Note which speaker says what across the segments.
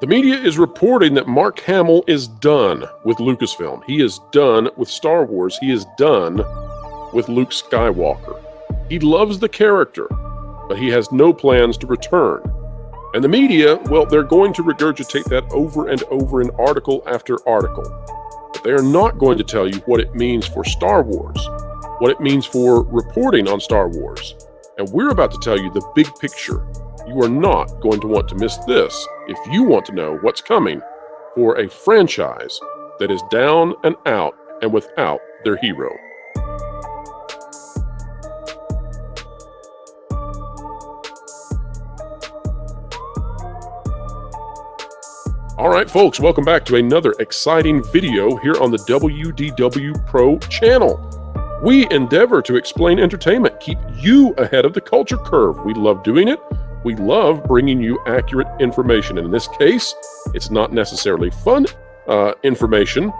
Speaker 1: The media is reporting that Mark Hamill is done with Lucasfilm. He is done with Star Wars. He is done with Luke Skywalker. He loves the character, but he has no plans to return. And the media, well, they're going to regurgitate that over and over in article after article. But they are not going to tell you what it means for Star Wars, what it means for reporting on Star Wars. And we're about to tell you the big picture. You are not going to want to miss this if you want to know what's coming for a franchise that is down and out and without their hero. All right, folks, welcome back to another exciting video here on the WDW Pro channel. We endeavor to explain entertainment, keep you ahead of the culture curve. We love doing it. We love bringing you accurate information. And in this case, it's not necessarily fun information,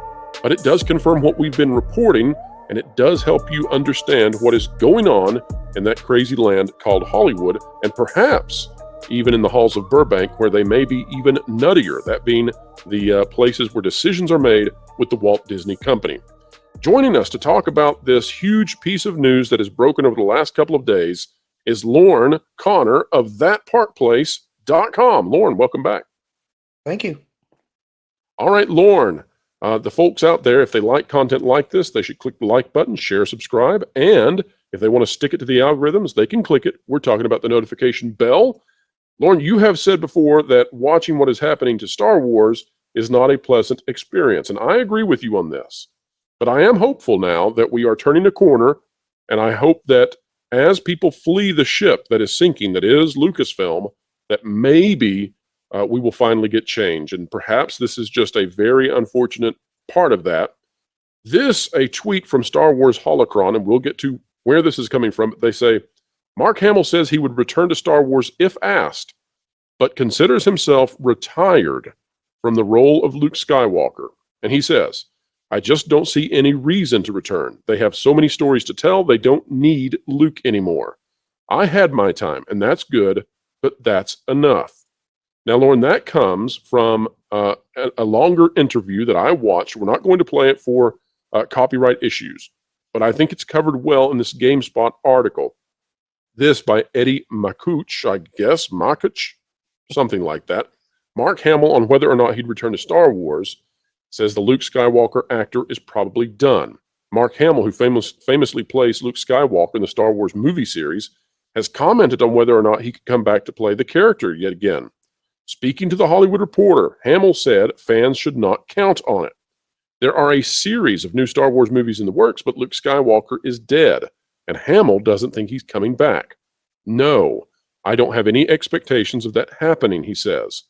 Speaker 1: but it does confirm what we've been reporting, and it does help you understand what is going on in that crazy land called Hollywood, and perhaps even in the halls of Burbank, where they may be even nuttier, that being the places where decisions are made with the Walt Disney Company. Joining us to talk about this huge piece of news that has broken over the last couple of days is Lorne Connor of thatparkplace.com. Lorne, welcome back.
Speaker 2: Thank you.
Speaker 1: All right, Lorne, the folks out there, if they like content like this, they should click the like button, share, subscribe, and if they want to stick it to the algorithms, they can click it. We're talking about the notification bell. Lorne, you have said before that watching what is happening to Star Wars is not a pleasant experience, and I agree with you on this. But I am hopeful now that we are turning a corner, and I hope that as people flee the ship that is sinking, that is Lucasfilm, that maybe we will finally get change. And perhaps this is just a very unfortunate part of that. A tweet from Star Wars Holocron, and we'll get to where this is coming from. They say, Mark Hamill says he would return to Star Wars if asked, but considers himself retired from the role of Luke Skywalker. And he says, I just don't see any reason to return. They have so many stories to tell, they don't need Luke anymore. I had my time, and that's good, but that's enough. Now, Lauren, that comes from a longer interview that I watched. We're not going to play it for copyright issues, but I think it's covered well in this GameSpot article. This by Eddie Makuch, I guess, Makuch, something like that. Mark Hamill on whether or not he'd return to Star Wars says the Luke Skywalker actor is probably done. Mark Hamill, who famously plays Luke Skywalker in the Star Wars movie series, has commented on whether or not he could come back to play the character yet again. Speaking to The Hollywood Reporter, Hamill said fans should not count on it. There are a series of new Star Wars movies in the works, but Luke Skywalker is dead, and Hamill doesn't think he's coming back. No, I don't have any expectations of that happening, he says.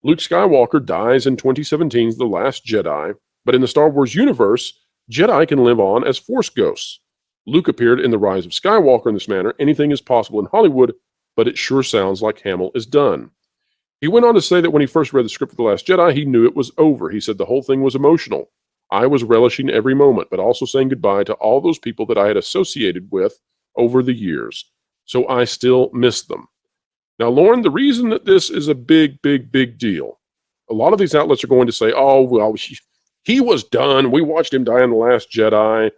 Speaker 1: Luke Skywalker dies in 2017's The Last Jedi, but in the Star Wars universe, Jedi can live on as Force ghosts. Luke appeared in The Rise of Skywalker in this manner. Anything is possible in Hollywood, but it sure sounds like Hamill is done. He went on to say that when he first read the script for The Last Jedi, he knew it was over. He said the whole thing was emotional. I was relishing every moment, but also saying goodbye to all those people that I had associated with over the years. So I still miss them. Now, Lauren, the reason that this is a big, big, big deal, a lot of these outlets are going to say, oh, well, he was done. We watched him die in The Last Jedi.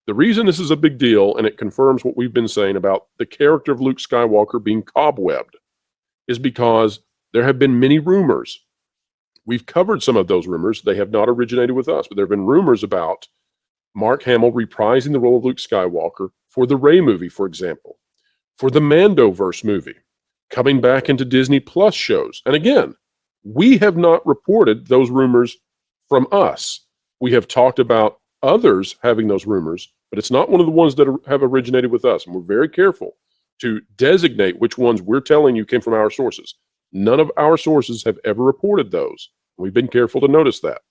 Speaker 1: The reason this is a big deal, and it confirms what we've been saying about the character of Luke Skywalker being cobwebbed, is because there have been many rumors. We've covered some of those rumors. They have not originated with us, but there have been rumors about Mark Hamill reprising the role of Luke Skywalker for the Rey movie, for example, for the mandoverse movie, coming back into Disney Plus shows. And again, we have not reported those rumors from us. We have talked about others having those rumors, but it's not one of the ones that have originated with us. And we're very careful to designate which ones we're telling you came from our sources. None of our sources have ever reported those. We've been careful to notice that.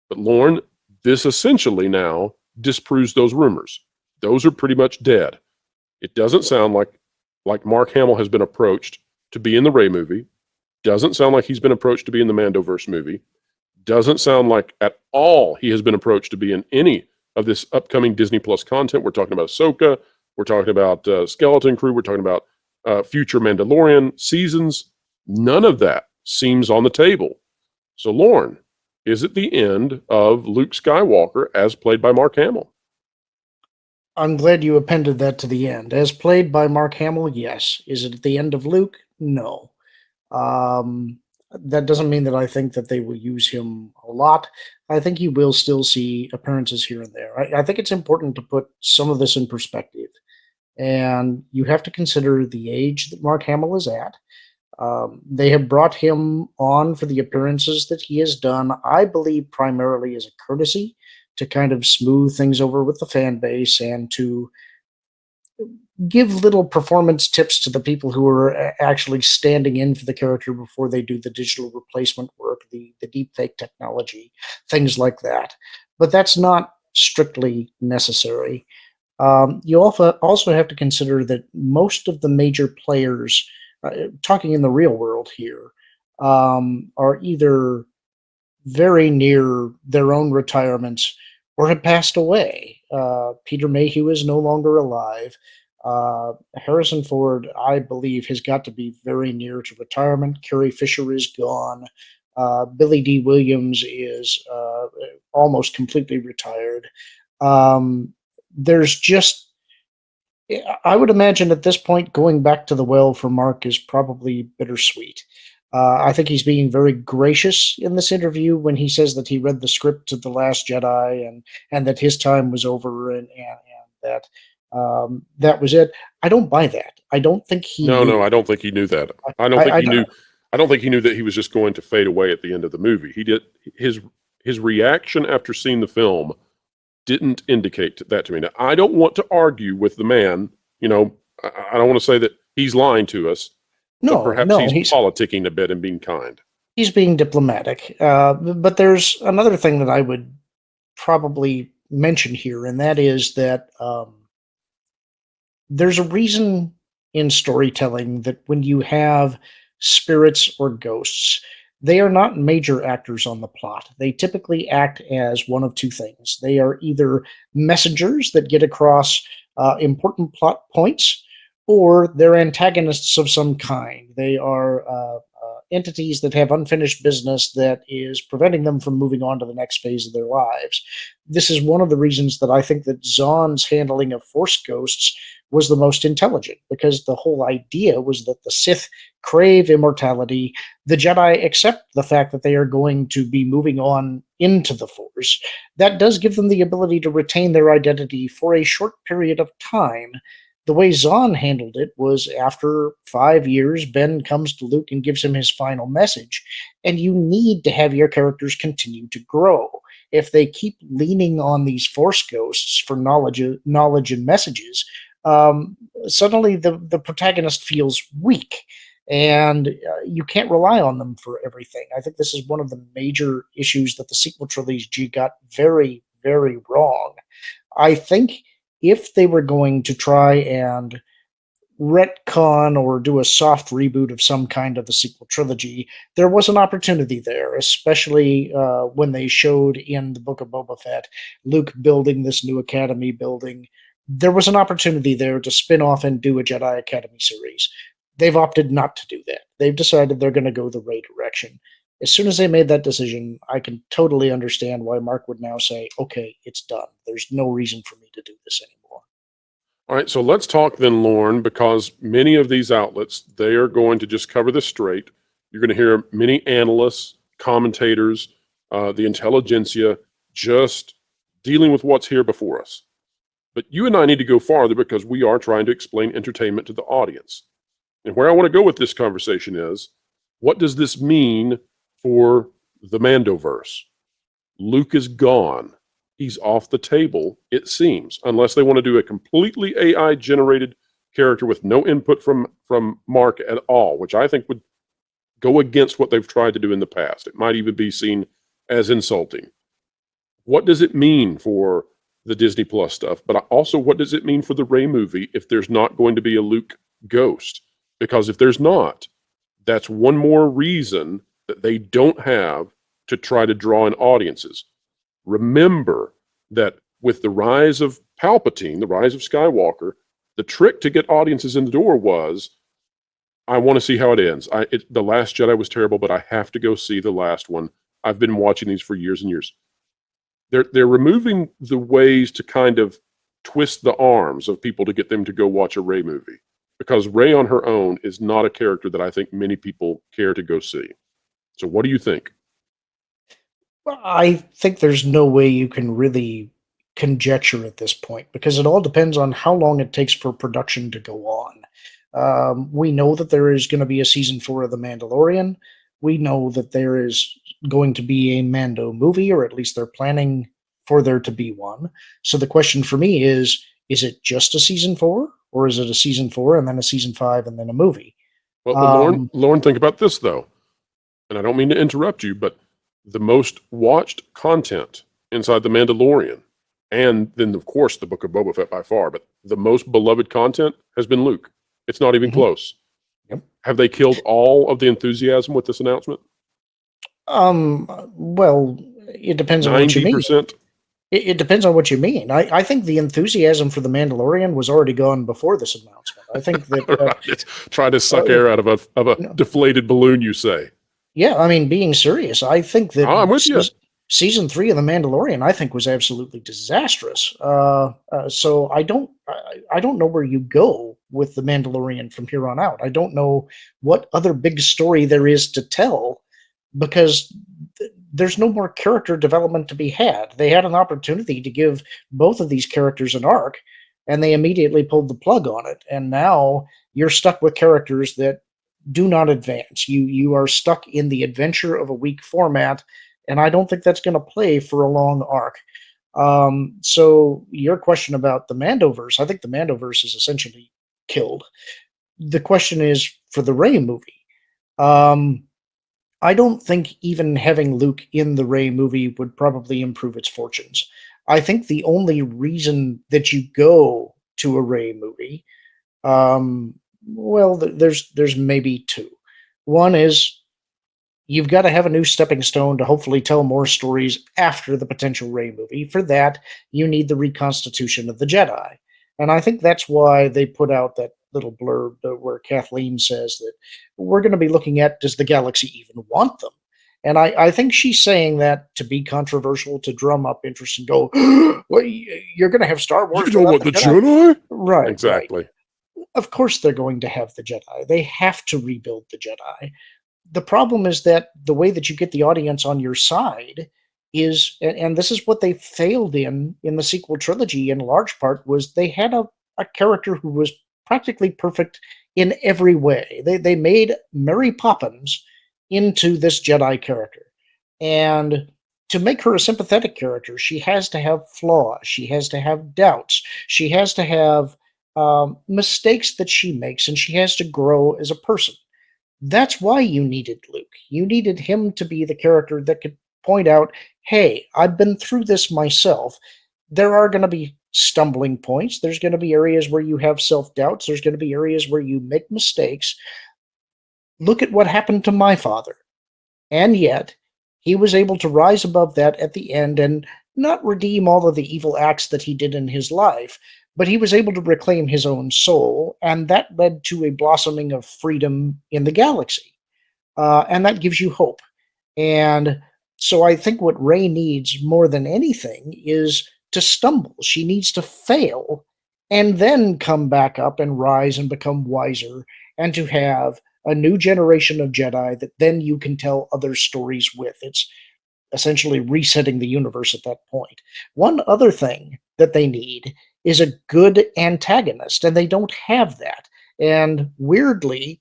Speaker 1: But Lauren, this essentially now disproves those rumors. Those are pretty much dead. It doesn't sound like Mark Hamill has been approached to be in the Rey movie. Doesn't sound like he's been approached to be in the Mandoverse movie. Doesn't sound like at all he has been approached to be in any of this upcoming Disney Plus content. We're talking about Ahsoka. We're talking about Skeleton Crew. We're talking about future Mandalorian seasons. None of that seems on the table. So, Lauren, is it the end of Luke Skywalker as played by Mark Hamill?
Speaker 2: I'm glad you appended that to the end. As played by Mark Hamill, yes. Is it at the end of Luke? No. Um, that doesn't mean that I think that they will use him a lot. I think you will still see appearances here and there. I think it's important to put some of this in perspective. And you have to consider the age that Mark Hamill is at. They have brought him on for the appearances that he has done, I believe, primarily as a courtesy to kind of smooth things over with the fan base and to give little performance tips to the people who are actually standing in for the character before they do the digital replacement work, the deep fake technology, things like that. But that's not strictly necessary. You also have to consider that most of the major players, talking in the real world here, are either very near their own retirements or have passed away. Peter Mayhew is no longer alive. Harrison Ford, I believe, has got to be very near to retirement. Carrie Fisher is gone. Billy D. Williams is almost completely retired. There's just, I would imagine at this point, going back to the well for Mark is probably bittersweet. I think he's being very gracious in this interview when he says that he read the script of The Last Jedi and that his time was over and that that was it. I don't buy that. I don't think he
Speaker 1: No,
Speaker 2: knew.
Speaker 1: I don't think he knew that. I don't
Speaker 2: I,
Speaker 1: think
Speaker 2: I,
Speaker 1: he knew. I don't think he knew that he was just going to fade away at the end of the movie. He did his reaction after seeing the film didn't indicate that to me. Now, I don't want to argue with the man. You know, I don't want to say that he's lying to us, but perhaps
Speaker 2: no,
Speaker 1: he's politicking a bit and being kind.
Speaker 2: he's being diplomatic. But there's another thing that I would probably mention here, and that is that there's a reason in storytelling that when you have spirits or ghosts, they are not major actors on the plot. They typically act as one of two things. They are either messengers that get across important plot points, or they're antagonists of some kind. They are entities that have unfinished business that is preventing them from moving on to the next phase of their lives. This is one of the reasons that I think that Zahn's handling of Force ghosts was the most intelligent, because the whole idea was that the Sith crave immortality. The Jedi accept the fact that they are going to be moving on into the Force. That does give them the ability to retain their identity for a short period of time. The way Zahn handled it was after 5 years, Ben comes to Luke and gives him his final message, and you need to have your characters continue to grow. If they keep leaning on these Force ghosts for knowledge and messages, suddenly the protagonist feels weak, and you can't rely on them for everything. I think this is one of the major issues that the sequel trilogy got very, very wrong. I think if they were going to try and retcon or do a soft reboot of some kind of the sequel trilogy, there was an opportunity there, especially when they showed in the Book of Boba Fett Luke building this new academy building. There was an opportunity there to spin off and do a Jedi Academy series. They've opted not to do that. They've decided they're going to go the Rey direction. As soon as they made that decision, I can totally understand why Mark would now say, okay, it's done. There's no reason for me to do this anymore.
Speaker 1: All right, so let's talk then, Lauren, because many of these outlets, they are going to just cover this straight. You're going to hear many analysts, commentators, the intelligentsia, just dealing with what's here before us. But you and I need to go farther because we are trying to explain entertainment to the audience. And where I want to go with this conversation is, what does this mean for the mandoverse? Luke is gone. He's off the table, it seems, unless they want to do a completely AI-generated character with no input from Mark at all, which I think would go against what they've tried to do in the past. It might even be seen as insulting. What does it mean for the Disney Plus stuff? But also, what does it mean for the Rey movie if there's not going to be a Luke ghost? Because if there's not, that's one more reason that they don't have to try to draw in audiences. Remember that with the rise of Palpatine, the rise of Skywalker, the trick to get audiences in the door was I want to see how it ends. The Last Jedi was terrible, but I have to go see the last one. I've been watching these for years and years. They're removing the ways to kind of twist the arms of people to get them to go watch a Rey movie, because Rey on her own is not a character that I think many people care to go see. So what do you think?
Speaker 2: I think there's no way you can really conjecture at this point because it all depends on how long it takes for production to go on. We know that there is going to be a season 4 of The Mandalorian. We know that there is going to be a Mando movie, or at least they're planning for there to be one. So the question for me is it just a season 4, or is it a season 4 and then a season 5 and then a movie?
Speaker 1: Well, Lauren, think about this though, and I don't mean to interrupt you, but the most watched content inside The Mandalorian, and then of course the Book of Boba Fett by far, but the most beloved content has been Luke. It's not even close.
Speaker 2: Yep.
Speaker 1: Have they killed all of the enthusiasm with this announcement?
Speaker 2: Well, it depends on what you mean.
Speaker 1: 90%?
Speaker 2: It depends on what you mean. I think the enthusiasm for The Mandalorian was already gone before this announcement. I think that
Speaker 1: Right. Try to suck air out of a deflated balloon, you say.
Speaker 2: Yeah, I mean, being serious, I think that
Speaker 1: I'm with you.
Speaker 2: season 3 of The Mandalorian, I think, was absolutely disastrous. So I don't know where you go with The Mandalorian from here on out. I don't know what other big story there is to tell because there's no more character development to be had. They had an opportunity to give both of these characters an arc, and they immediately pulled the plug on it. And now you're stuck with characters that do not advance. You are stuck in the adventure of a week format, and I don't think that's going to play for a long arc. So your question about the Mandoverse, I think the Mandoverse is essentially killed. The question is for the Rey movie. I don't think even having Luke in the Rey movie would probably improve its fortunes. I think the only reason that you go to a Rey movie, well, there's maybe two. One is you've got to have a new stepping stone to hopefully tell more stories after the potential Rey movie. For that, you need the reconstitution of the Jedi. And I think that's why they put out that little blurb where Kathleen says that we're going to be looking at, does the galaxy even want them? And I think she's saying that to be controversial, to drum up interest and go, well, you're going to have Star Wars.
Speaker 1: You don't want the Jedi?
Speaker 2: Right.
Speaker 1: Exactly.
Speaker 2: Right. Of course they're going to have the Jedi. They have to rebuild the Jedi. The problem is that the way that you get the audience on your side is, and this is what they failed in the sequel trilogy in large part, was they had a character who was practically perfect in every way. They made Mary Poppins into this Jedi character. And to make her a sympathetic character, she has to have flaws. She has to have doubts. She has to have mistakes that she makes, and she has to grow as a person. That's why you needed Luke. You needed him to be the character that could point out, hey, I've been through this myself. There are going to be stumbling points. There's going to be areas where you have self-doubts. There's going to be areas where you make mistakes. Look at what happened to my father. And yet, he was able to rise above that at the end and not redeem all of the evil acts that he did in his life, but he was able to reclaim his own soul, and that led to a blossoming of freedom in the galaxy. And that gives you hope. And so I think what Rey needs more than anything is to stumble. She needs to fail and then come back up and rise and become wiser, and to have a new generation of Jedi that then you can tell other stories with. It's essentially resetting the universe at that point. One other thing that they need is a good antagonist, and they don't have that. And weirdly,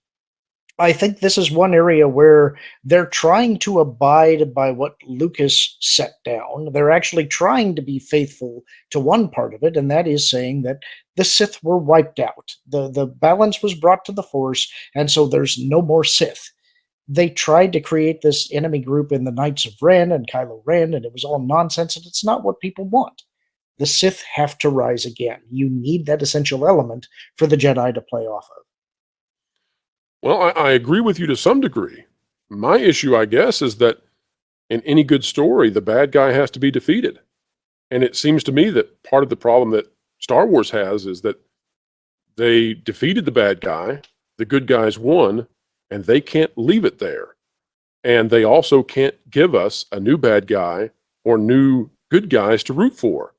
Speaker 2: I think this is one area where they're trying to abide by what Lucas set down. They're actually trying to be faithful to one part of it, and that is saying that the Sith were wiped out. The balance was brought to the Force, and so there's no more Sith. They tried to create this enemy group in the Knights of Ren and Kylo Ren, and it was all nonsense, and it's not what people want. The Sith have to rise again. You need that essential element for the Jedi to play off of.
Speaker 1: Well, I agree with you to some degree. My issue, I guess, is that in any good story, the bad guy has to be defeated. And it seems to me that part of the problem that Star Wars has is that they defeated the bad guy, the good guys won, and they can't leave it there. And they also can't give us a new bad guy or new good guys to root for.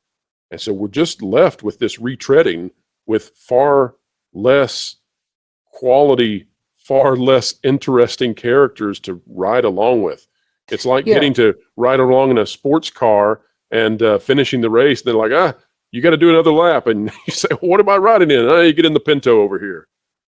Speaker 1: And so we're just left with this retreading with far less quality, far less interesting characters to ride along with. It's like
Speaker 2: Yeah.
Speaker 1: getting to ride along in a sports car and finishing the race. They're like, you got to do another lap. And you say, what am I riding in? You get in the Pinto over here.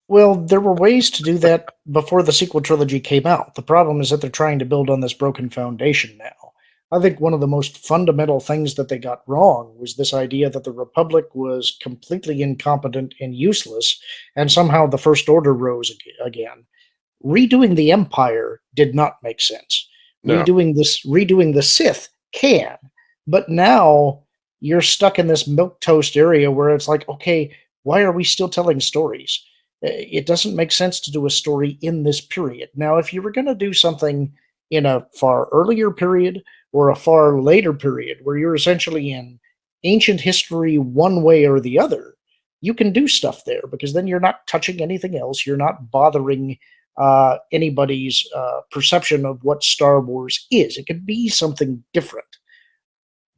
Speaker 2: Well, there were ways to do that before the sequel trilogy came out. The problem is that they're trying to build on this broken foundation now. I think one of the most fundamental things that they got wrong was this idea that the Republic was completely incompetent and useless, and somehow the First Order rose again. Redoing the Empire did not make sense.
Speaker 1: No.
Speaker 2: Redoing the Sith can, but now you're stuck in this milquetoast area where it's like, okay, why are we still telling stories? It doesn't make sense to do a story in this period. Now, if you were going to do something in a far earlier period or a far later period where you're essentially in ancient history one way or the other, you can do stuff there because then you're not touching anything else. You're not bothering anybody's perception of what Star Wars is. It could be something different.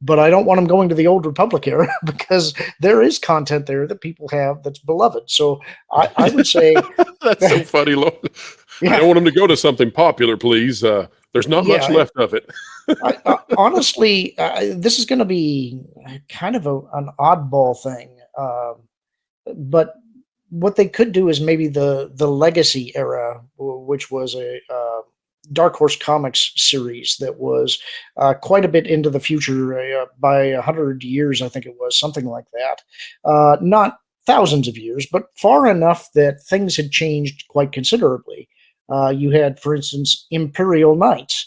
Speaker 2: But I don't want them going to the old Republic era because there is content there that people have that's beloved. So I would say
Speaker 1: that's so funny, Lord. Yeah. I don't want them to go to something popular, please. There's not much left of it.
Speaker 2: Honestly, this is going to be kind of an oddball thing. But what they could do is maybe the Legacy era, which was a Dark Horse Comics series that was quite a bit into the future by 100 years, I think it was, something like that. Not thousands of years, but far enough that things had changed quite considerably. You had, for instance, Imperial Knights,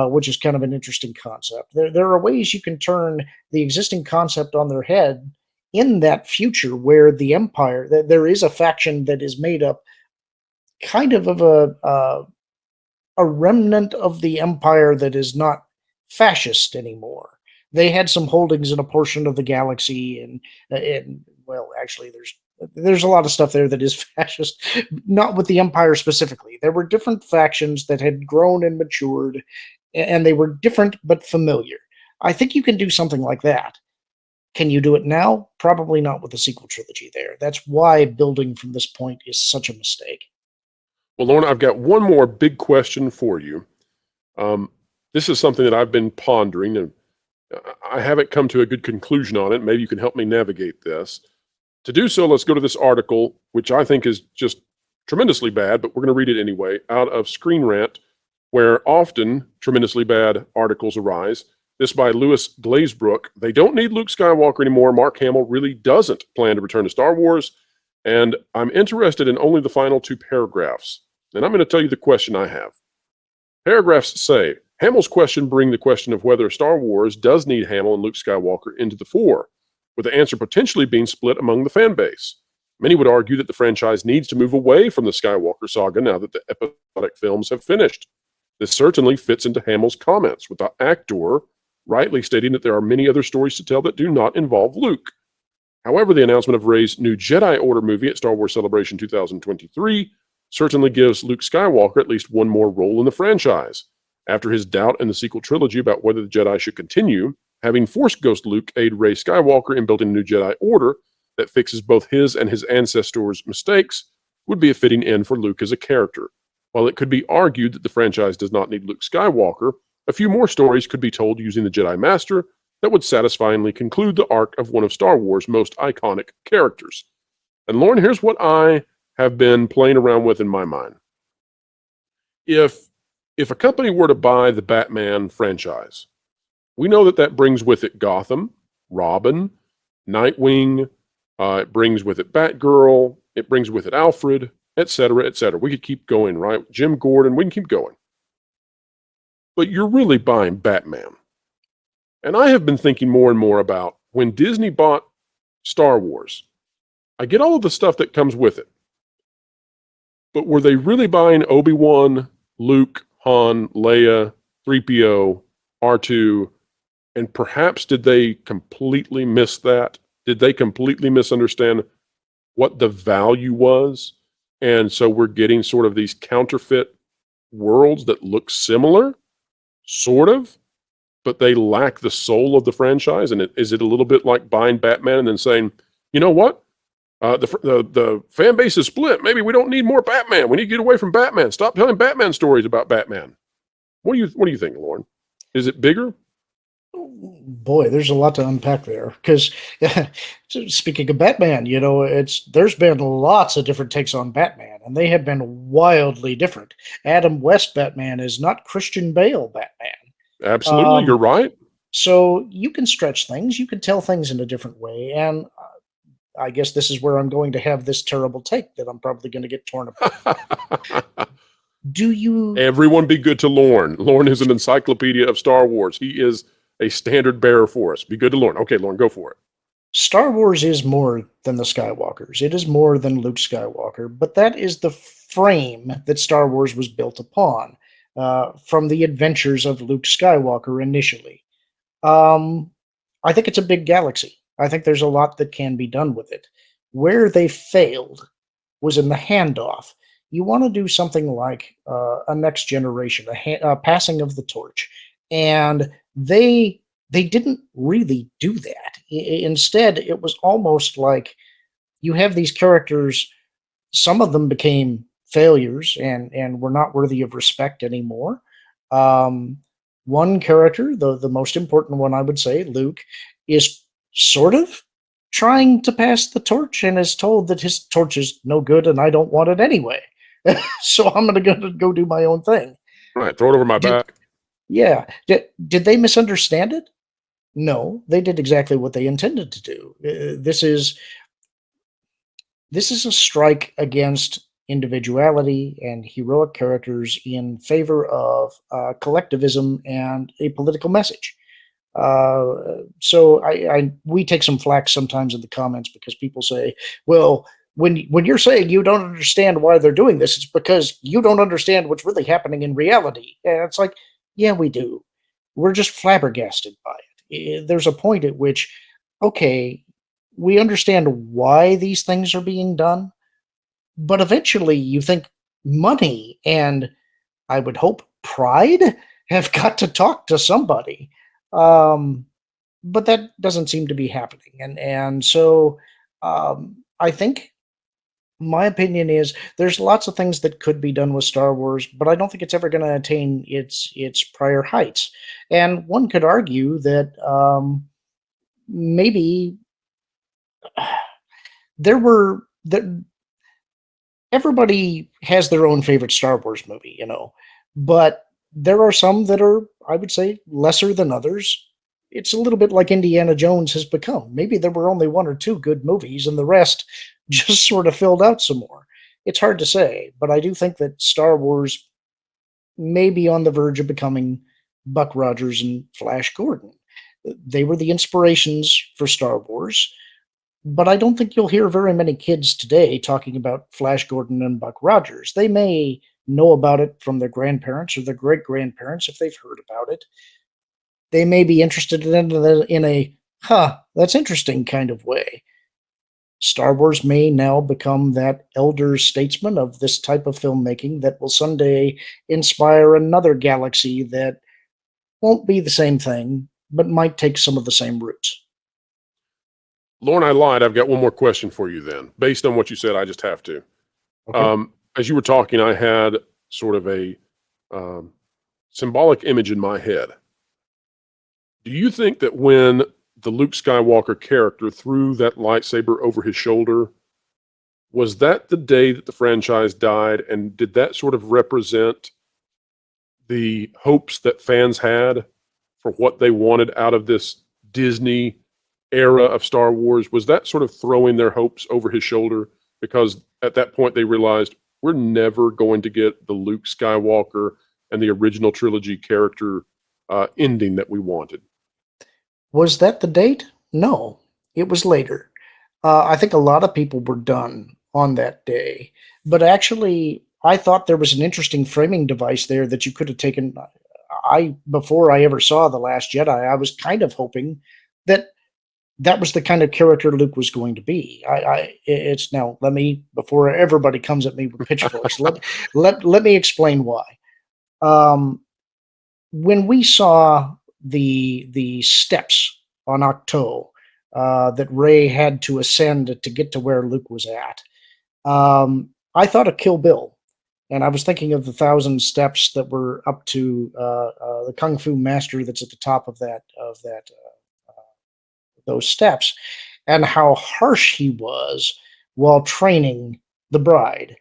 Speaker 2: which is kind of an interesting concept. There are ways you can turn the existing concept on their head in that future where the Empire, there is a faction that is made up kind of a remnant of the Empire that is not fascist anymore. They had some holdings in a portion of the galaxy, and well, actually, there's a lot of stuff there that is fascist, not with the Empire specifically. There were different factions that had grown and matured, and they were different but familiar. I think you can do something like that. Can you do it now? Probably not with the sequel trilogy there. That's why building from this point is such a mistake.
Speaker 1: Well, Lorna, I've got one more big question for you. This is something that I've been pondering, and I haven't come to a good conclusion on it. Maybe you can help me navigate this. To do so, let's go to this article, which I think is just tremendously bad, but we're going to read it anyway, out of ScreenRant, where often tremendously bad articles arise. This by Louis Glazebrook. They don't need Luke Skywalker anymore. Mark Hamill really doesn't plan to return to Star Wars, and I'm interested in only the final 2 paragraphs. And I'm going to tell you the question I have. Paragraphs say, Hamill's question bring the question of whether Star Wars does need Hamill and Luke Skywalker into the fore, with the answer potentially being split among the fan base. Many would argue that the franchise needs to move away from the Skywalker saga now that the episodic films have finished. This certainly fits into Hamill's comments, with the actor rightly stating that there are many other stories to tell that do not involve Luke. However, the announcement of Rey's new Jedi Order movie at Star Wars Celebration 2023 certainly gives Luke Skywalker at least one more role in the franchise. After his doubt in the sequel trilogy about whether the Jedi should continue, having Force Ghost Luke aid Rey Skywalker in building a new Jedi Order that fixes both his and his ancestors' mistakes would be a fitting end for Luke as a character. While it could be argued that the franchise does not need Luke Skywalker, a few more stories could be told using the Jedi Master that would satisfyingly conclude the arc of one of Star Wars' most iconic characters. And Lauren, here's what I have been playing around with in my mind. If a company were to buy the Batman franchise, we know that brings with it Gotham, Robin, Nightwing, it brings with it Batgirl, it brings with it Alfred, etc., etc. We could keep going, right? Jim Gordon, we can keep going. But you're really buying Batman. And I have been thinking more and more about when Disney bought Star Wars, I get all of the stuff that comes with it. But were they really buying Obi-Wan, Luke, Han, Leia, 3PO, R2, and perhaps did they completely miss that? Did they completely misunderstand what the value was And so we're getting sort of these counterfeit worlds that look similar, sort of, but they lack the soul of the franchise. And is it a little bit like buying Batman and then saying, you know what? The fan base is split. Maybe we don't need more Batman. We need to get away from Batman. Stop telling Batman stories about Batman. What do you think, Lauren? Is it bigger?
Speaker 2: Boy, there's a lot to unpack there. Because speaking of Batman, there's been lots of different takes on Batman, and they have been wildly different. Adam West Batman is not Christian Bale Batman.
Speaker 1: Absolutely, you're right.
Speaker 2: So you can stretch things, you can tell things in a different way, and I guess this is where I'm going to have this terrible take that I'm probably going to get torn apart. Do you?
Speaker 1: Everyone be good to Lorne. Lorne is an encyclopedia of Star Wars. He is a standard bearer for us. Be good to Lorne. Okay, Lorne, go for it.
Speaker 2: Star Wars is more than the Skywalkers. It is more than Luke Skywalker, but that is the frame that Star Wars was built upon from the adventures of Luke Skywalker initially. I think it's a big galaxy. I think there's a lot that can be done with it. Where they failed was in the handoff. You want to do something like a next generation, a passing of the torch, and they didn't really do that. Instead, it was almost like you have these characters. Some of them became failures and were not worthy of respect anymore. One character, the most important one, I would say, Luke, is sort of trying to pass the torch and is told that his torch is no good and I don't want it anyway. So I'm going to go do my own thing.
Speaker 1: All right, throw it over my back.
Speaker 2: Yeah. Did they misunderstand it? No, they did exactly what they intended to do. This is a strike against individuality and heroic characters in favor of collectivism and a political message. So we take some flack sometimes in the comments because people say, well, when you're saying you don't understand why they're doing this, it's because you don't understand what's really happening in reality. And it's like, yeah, we do. We're just flabbergasted by it. There's a point at which, okay, we understand why these things are being done, but eventually you think money and, I would hope, pride have got to talk to somebody. But that doesn't seem to be happening. And so I think my opinion is there's lots of things that could be done with Star Wars, but I don't think it's ever going to attain its prior heights. And one could argue that maybe everybody has their own favorite Star Wars movie, but there are some that are, I would say, lesser than others. It's a little bit like Indiana Jones has become. Maybe there were only one or two good movies and the rest just sort of filled out some more. It's hard to say, but I do think that Star Wars may be on the verge of becoming Buck Rogers and Flash Gordon. They were the inspirations for Star Wars, but I don't think you'll hear very many kids today talking about Flash Gordon and Buck Rogers. They may know about it from their grandparents or their great-grandparents if they've heard about it. They may be interested in a, that's interesting kind of way. Star Wars may now become that elder statesman of this type of filmmaking that will someday inspire another galaxy that won't be the same thing, but might take some of the same routes.
Speaker 1: Lauren, I lied. I've got one more question for you then. Based on what you said, I just have to.
Speaker 2: Okay.
Speaker 1: As you were talking, I had sort of a symbolic image in my head. Do you think that when the Luke Skywalker character threw that lightsaber over his shoulder, was that the day that the franchise died? And did that sort of represent the hopes that fans had for what they wanted out of this Disney era of Star Wars? Was that sort of throwing their hopes over his shoulder? Because at that point they realized we're never going to get the Luke Skywalker and the original trilogy character ending that we wanted.
Speaker 2: Was that the date? No, it was later. I think a lot of people were done on that day. But actually, I thought there was an interesting framing device there that you could have taken. Before I ever saw The Last Jedi, I was kind of hoping that that was the kind of character Luke was going to be. It's now, let me, before everybody comes at me with pitchforks, let me explain why. When we saw the steps on Octo that Rey had to ascend to get to where Luke was at, I thought of Kill Bill, and I was thinking of the 1,000 steps that were up to the Kung Fu master that's at the top of those steps, and how harsh he was while training the bride.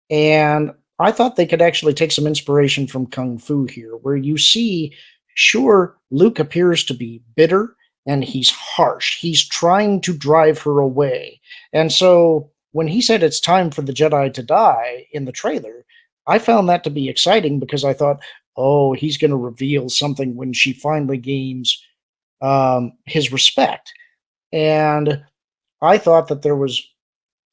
Speaker 2: And I thought they could actually take some inspiration from Kung Fu here, where you see, sure, Luke appears to be bitter and he's harsh. He's trying to drive her away. And so when he said it's time for the Jedi to die in the trailer, I found that to be exciting because I thought, oh, he's going to reveal something when she finally gains his respect. And I thought that there was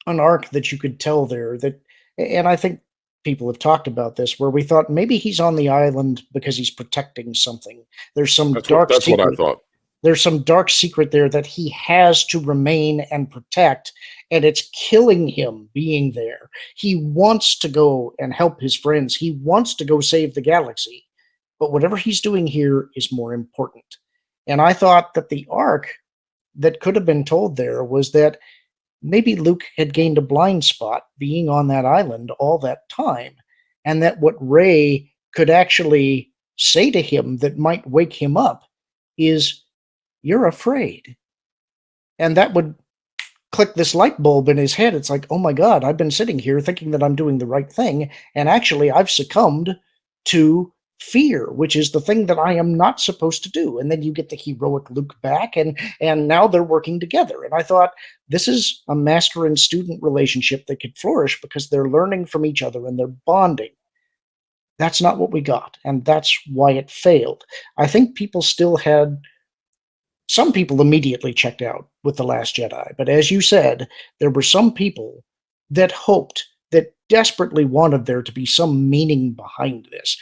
Speaker 2: an arc that you could tell there that, and I think people have talked about this, where we thought maybe he's on the island because he's protecting something. There's some dark
Speaker 1: That's
Speaker 2: secret.
Speaker 1: what I thought.
Speaker 2: There's some dark secret there that he has to remain and protect, and it's killing him being there. He wants to go and help his friends. He wants to go save the galaxy, but whatever he's doing here is more important. And I thought that the arc that could have been told there was that maybe Luke had gained a blind spot being on that island all that time, and that what Rey could actually say to him that might wake him up is, "You're afraid." And that would click this light bulb in his head. It's like, oh my God, I've been sitting here thinking that I'm doing the right thing, and actually I've succumbed to fear, which is the thing that I am not supposed to do. And then you get the heroic Luke back, and now they're working together. And I thought, this is a master and student relationship that could flourish because they're learning from each other and they're bonding. That's not what we got, and that's why it failed. I think people still had, some people immediately checked out with The Last Jedi, but as you said, there were some people that hoped, that desperately wanted there to be some meaning behind this.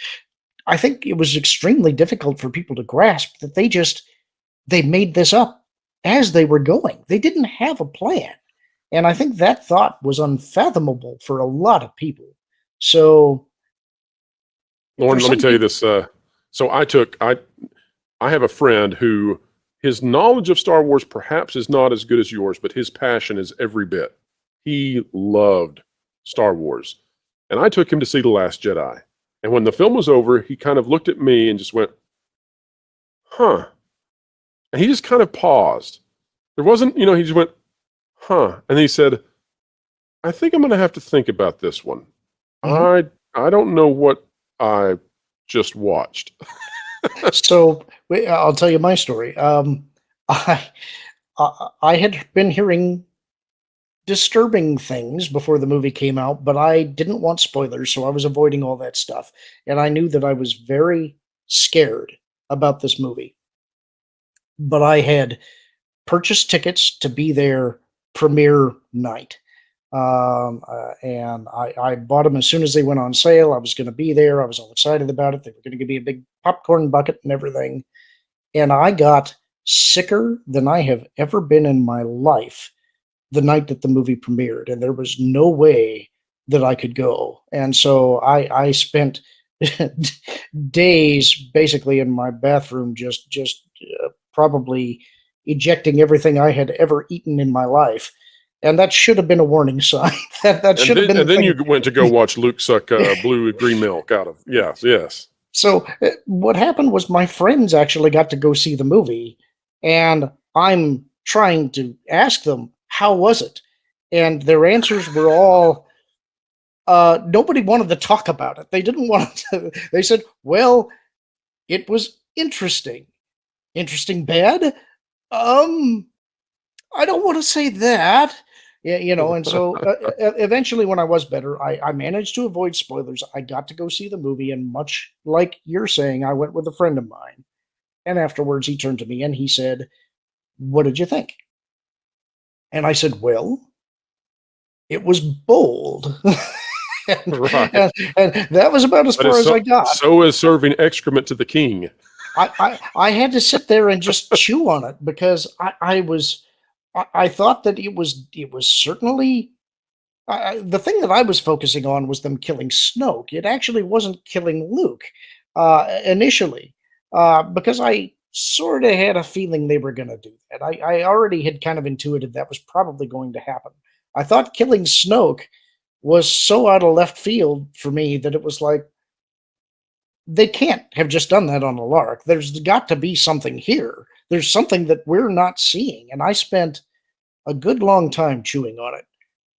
Speaker 2: I think it was extremely difficult for people to grasp that they made this up as they were going. They didn't have a plan. And I think that thought was unfathomable for a lot of people. So,
Speaker 1: Lauren, let me tell you this. So I have a friend who, his knowledge of Star Wars perhaps is not as good as yours, but his passion is every bit. He loved Star Wars. And I took him to see The Last Jedi. And when the film was over, he kind of looked at me and just went, huh. And he just kind of paused. There wasn't, he just went, huh. And he said, I think I'm going to have to think about this one. Mm-hmm. I don't know what I just watched.
Speaker 2: So I'll tell you my story. I had been hearing disturbing things before the movie came out, but I didn't want spoilers, so I was avoiding all that stuff. And I knew that I was very scared about this movie. But I had purchased tickets to be there premiere night. And I bought them as soon as they went on sale. I was going to be there. I was all excited about it. They were going to give me a big popcorn bucket and everything. And I got sicker than I have ever been in my life the night that the movie premiered. And there was no way that I could go. And so I spent days basically in my bathroom, just probably ejecting everything I had ever eaten in my life. And that should have been a warning sign. that should have been.
Speaker 1: And then you went to go watch Luke suck blue green milk out of. Yes.
Speaker 2: So what happened was my friends actually got to go see the movie, and I'm trying to ask them, how was it? And their answers were all, nobody wanted to talk about it. They didn't want to. They said, well, it was interesting. Interesting bad? I don't want to say that. Yeah, and so eventually when I was better, I managed to avoid spoilers. I got to go see the movie, and much like you're saying, I went with a friend of mine. And afterwards he turned to me and he said, what did you think? And I said, well, it was bold.
Speaker 1: Right.
Speaker 2: And that was about as far as I got.
Speaker 1: So is serving excrement to the king.
Speaker 2: I had to sit there and just chew on it because I was I thought that it was certainly the thing that I was focusing on was them killing Snoke. It actually wasn't killing Luke initially, because I sort of had a feeling they were going to do that. I already had kind of intuited that was probably going to happen. I thought killing Snoke was so out of left field for me that it was like, they can't have just done that on a lark. There's got to be something here. There's something that we're not seeing. And I spent a good long time chewing on it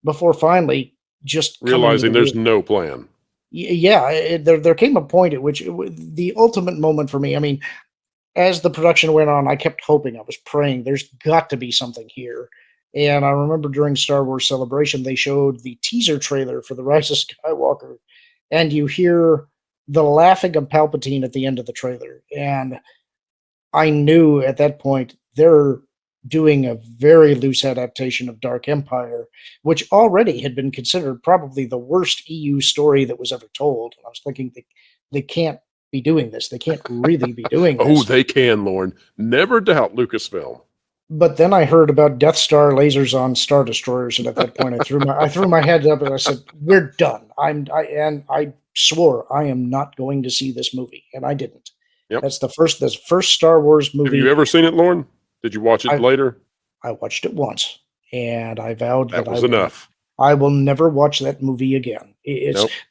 Speaker 2: before finally just
Speaker 1: Realizing there's no plan.
Speaker 2: Yeah, there came a point at which the ultimate moment for me. I mean, as the production went on, I kept hoping, I was praying, there's got to be something here. And I remember during Star Wars Celebration, they showed the teaser trailer for The Rise of Skywalker, and you hear the laughing of Palpatine at the end of the trailer. And I knew at that point they're doing a very loose adaptation of Dark Empire, which already had been considered probably the worst EU story that was ever told. And I was thinking they can't be doing this. They can't really be doing this.
Speaker 1: Oh, they can, Lauren. Never doubt Lucasfilm.
Speaker 2: But then I heard about Death Star lasers on Star Destroyers, and at that point I threw my head up and I said, "We're done." I swore I am not going to see this movie, and I didn't.
Speaker 1: Yep.
Speaker 2: That's the first Star Wars movie.
Speaker 1: Have you ever seen it, Lauren? Did you watch it later?
Speaker 2: I watched it once, and I vowed
Speaker 1: that was enough.
Speaker 2: I will never watch that movie again.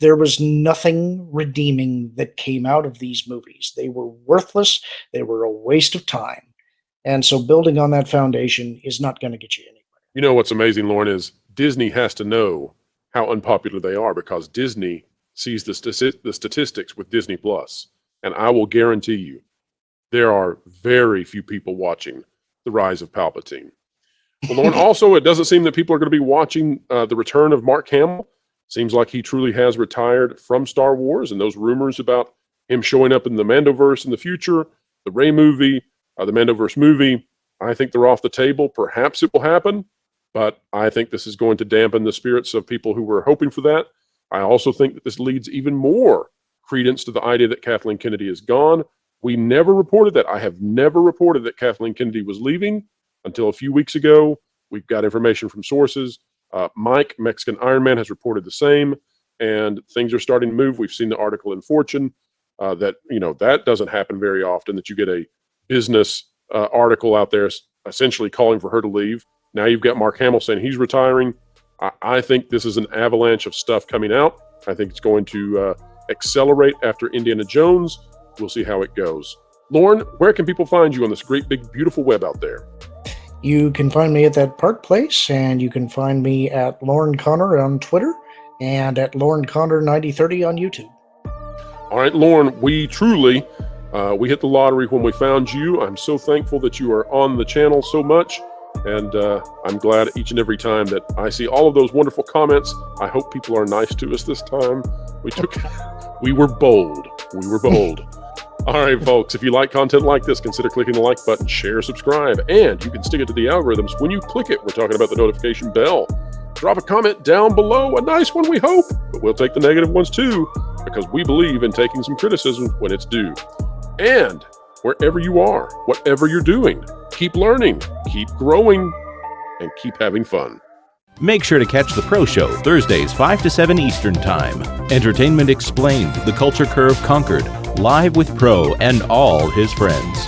Speaker 2: There was nothing redeeming that came out of these movies. They were worthless. They were a waste of time. And so building on that foundation is not going to get you anywhere.
Speaker 1: You know what's amazing, Lauren, is Disney has to know how unpopular they are, because Disney sees the statistics with Disney Plus. And I will guarantee you, there are very few people watching The Rise of Palpatine. Well, Lauren, also, it doesn't seem that people are going to be watching the return of Mark Hamill. Seems like he truly has retired from Star Wars, and those rumors about him showing up in the Mandoverse in the future, the Rey movie, the Mandoverse movie, I think they're off the table. Perhaps it will happen, but I think this is going to dampen the spirits of people who were hoping for that. I also think that this leads even more credence to the idea that Kathleen Kennedy is gone. We never reported that. I have never reported that Kathleen Kennedy was leaving until a few weeks ago. We've got information from sources. Mike, Mexican Iron Man, has reported the same, and things are starting to move. We've seen the article in Fortune that, that doesn't happen very often, that you get a business article out there essentially calling for her to leave. Now you've got Mark Hamill saying he's retiring. I think this is an avalanche of stuff coming out. I think it's going to accelerate after Indiana Jones. We'll see how it goes. Lauren, where can people find you on this great, big, beautiful web out there?
Speaker 2: You can find me at that Park Place, and you can find me at Lauren Connor on Twitter and at Lauren Connor 9030 on YouTube.
Speaker 1: All right, Lauren, we truly, we hit the lottery when we found you. I'm so thankful that you are on the channel so much, and I'm glad each and every time that I see all of those wonderful comments. I hope people are nice to us this time. We were bold. We were bold. All right, folks, if you like content like this, consider clicking the like button, share, subscribe, and you can stick it to the algorithms when you click it. We're talking about the notification bell. Drop a comment down below, a nice one, we hope, but we'll take the negative ones too, because we believe in taking some criticism when it's due. And wherever you are, whatever you're doing, keep learning, keep growing, and keep having fun.
Speaker 3: Make sure to catch The Pro Show Thursdays 5 to 7 Eastern Time. Entertainment Explained, The Culture Curve Conquered, live with Pro and all his friends.